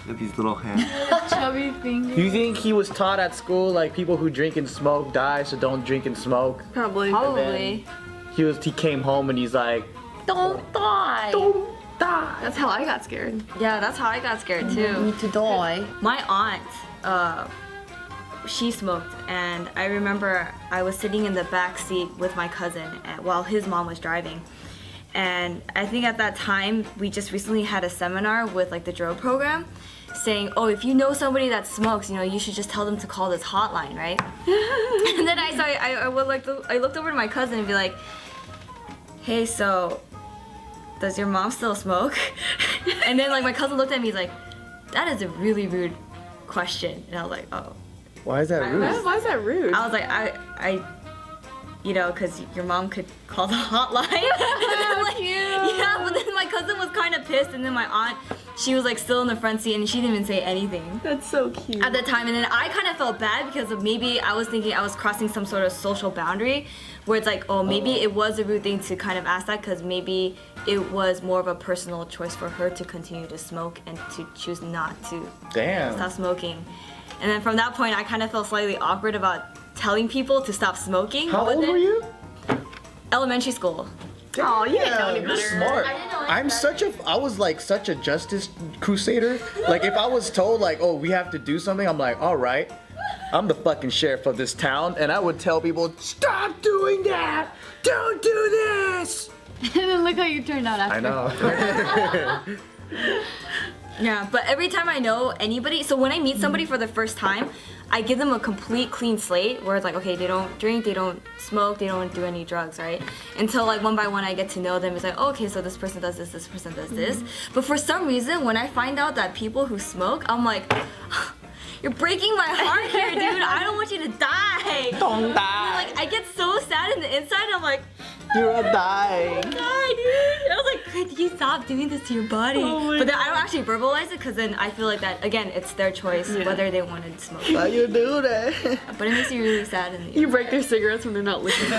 With these little hands. Chubby fingers. You think he was taught at school like people who drink and smoke die, so don't drink and smoke? Probably. Probably. He came home and he's like, Don't die. don't die. That's how I got scared. Yeah, that's how I got scared too. Need to die. My aunt, she smoked, and I remember I was sitting in the back seat with my cousin while his mom was driving. And I think at that time, we just recently had a seminar with like the DRO program saying, oh, if you know somebody that smokes, you know, you should just tell them to call this hotline, right? And then I looked over to my cousin and be like, hey, so does your mom still smoke? And then like my cousin looked at me, he's like, that is a really rude question. And I was like, oh. Why is that rude? Why is that rude? I was like, I you know, because your mom could call the hotline. Like, yeah, but then my cousin was kind of pissed, and then my aunt, she was like still in the front seat, and she didn't even say anything. That's so cute. At the time, and then I kind of felt bad because of maybe I was thinking I was crossing some sort of social boundary, where it's like, oh, maybe it was a rude thing to kind of ask that, because maybe it was more of a personal choice for her to continue to smoke and to choose not to stop smoking. And then from that point, I kind of felt slightly awkward about telling people to stop smoking. How old were you? Elementary school. Oh, you didn't know any You're better. smart. I was like such a justice crusader. Like if I was told like, oh, we have to do something, I'm like, all right, I'm the fucking sheriff of this town, and I would tell people, stop doing that, don't do this. And then look how you turned out after. I know. Yeah, but every time I know anybody, so when I meet somebody for the first time, I give them a complete clean slate where it's like, okay, they don't drink, they don't smoke, they don't do any drugs, right? Until like one by one I get to know them. It's like, oh, okay, so this person does this person does this. But for some reason, when I find out that people who smoke, I'm like, you're breaking my heart here, dude. I don't want you to die. Don't die. Like, I get so sad in the inside. I'm like, You're dying. die, dude. I was like, can you stop doing this to your body? But then I don't actually verbalize it because then I feel like that, again, it's their choice whether they want to smoke. Why you do that? But it makes me really sad in the You break their cigarettes when they're not looking.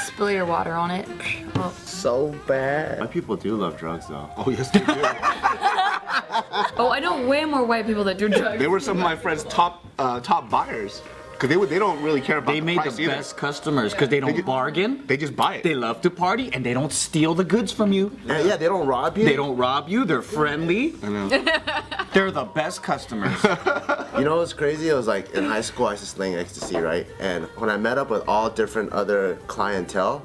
Spill your water on it. Oh. So bad. White people do love drugs though. Oh yes they do. Oh, I know way more white people that do drugs. They were some of my friends' top buyers. Cause they don't really care about They the made price the either. best customers because they don't bargain. They just buy it. They love to party and they don't steal the goods from you. Yeah, they don't rob you. They don't rob you. They're friendly. I know. They're the best customers. You know what's crazy? It was like in high school I used to sling ecstasy, right? And when I met up with all different other clientele,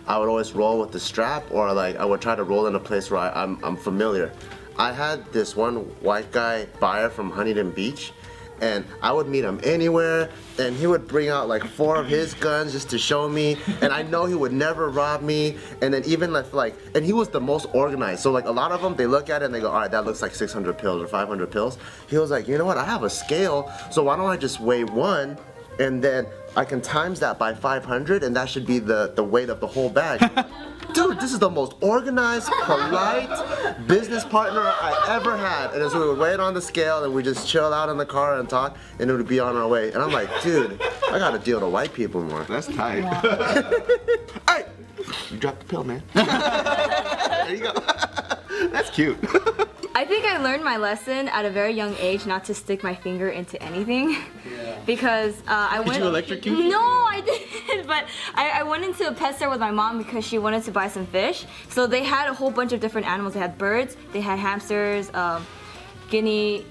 I would always roll with the strap, or like I would try to roll in a place where I'm familiar. I had this one white guy buyer from Huntington Beach, and I would meet him anywhere, and he would bring out like 4 of his guns just to show me, and I know he would never rob me. And then even and he was the most organized. So like a lot of them, they look at it and they go, all right, that looks like 600 pills or 500 pills. He was like, you know what? I have a scale, so why don't I just weigh one, and then I can times that by 500, and that should be the weight of the whole bag. Dude, this is the most organized, polite business partner I ever had. And so we would weigh it on the scale and we just chill out in the car and talk, and it would be on our way. And I'm like, dude, I gotta deal with white people more. That's tight. Hey, you dropped the pill, man. There you go. That's cute. I think I learned my lesson at a very young age not to stick my finger into anything. Because I went. Did you electrocute? No, I didn't. But I went into a pet store with my mom because she wanted to buy some fish. So they had a whole bunch of different animals. They had birds, they had hamsters, guinea.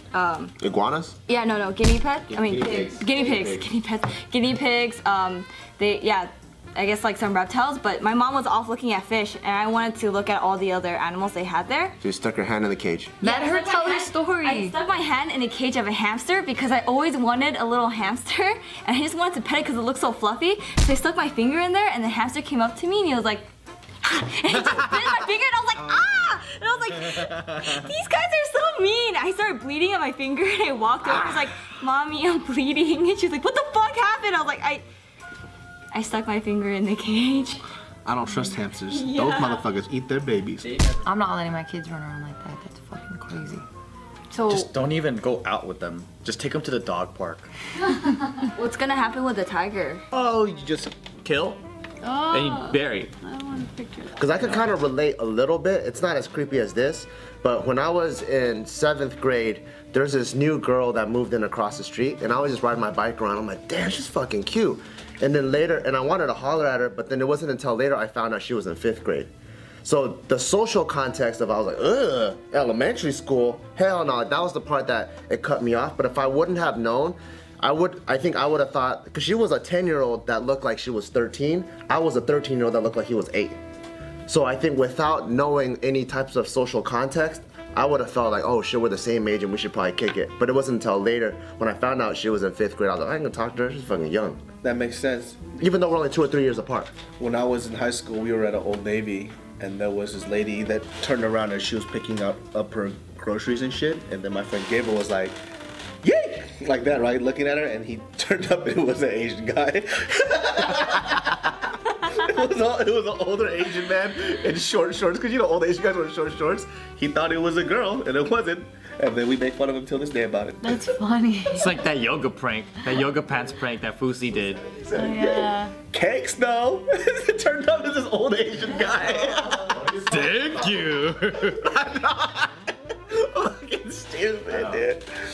Iguanas? Yeah, no, guinea pet. Guinea pigs. I guess like some reptiles, but my mom was off looking at fish, and I wanted to look at all the other animals they had there. So you stuck your hand in the cage. Let her tell her I story. stuck my hand in a cage of a hamster because I always wanted a little hamster, and I just wanted to pet it because it looked so fluffy. So I stuck my finger in there, and the hamster came up to me, and he was like, and he just bit my finger, and I was like, ah! And I was like, these guys are so mean. I started bleeding on my finger, and I walked over. I was like, Mommy, I'm bleeding. And she was like, what the fuck happened? I was like, I stuck my finger in the cage. I don't trust hamsters. Those motherfuckers eat their babies. I'm not letting my kids run around like that. That's fucking crazy. So Just don't even go out with them. Just take them to the dog park. what's gonna happen with the tiger? Oh, you just kill? And he buried. I want a picture. Because I could kind of relate a little bit. It's not as creepy as this, but when I was in 7th grade, there's this new girl that moved in across the street, and I was just riding my bike around. I'm like, damn, she's fucking cute. And then later, and I wanted to holler at her, but then it wasn't until later I found out she was in 5th grade. So the social context of I was like, ugh, elementary school, hell no, that was the part that it cut me off. But if I wouldn't have known, I think I would have thought, because she was a 10-year-old that looked like she was 13, I was a 13-year-old that looked like he was 8. So I think without knowing any types of social context, I would have felt like, oh shit, we're the same age and we should probably kick it. But it wasn't until later when I found out she was in 5th grade, I was like, I ain't gonna talk to her, she's fucking young. That makes sense. Even though we're only 2 or 3 years apart. When I was in high school, we were at an Old Navy, and there was this lady that turned around and she was picking up her groceries and shit. And then my friend Gabriel was like, yay! Like that, right? Looking at her, and he turned up and it was an Asian guy. It was an older Asian man in short shorts, because you know old Asian guys wear short shorts. He thought it was a girl, and it wasn't. And then we make fun of him till this day about it. That's funny. It's like that yoga prank, that yoga pants prank that Fusi did. Oh, yeah. Cakes, though. It turned out as this old Asian guy. Thank you. Fucking stupid, dude.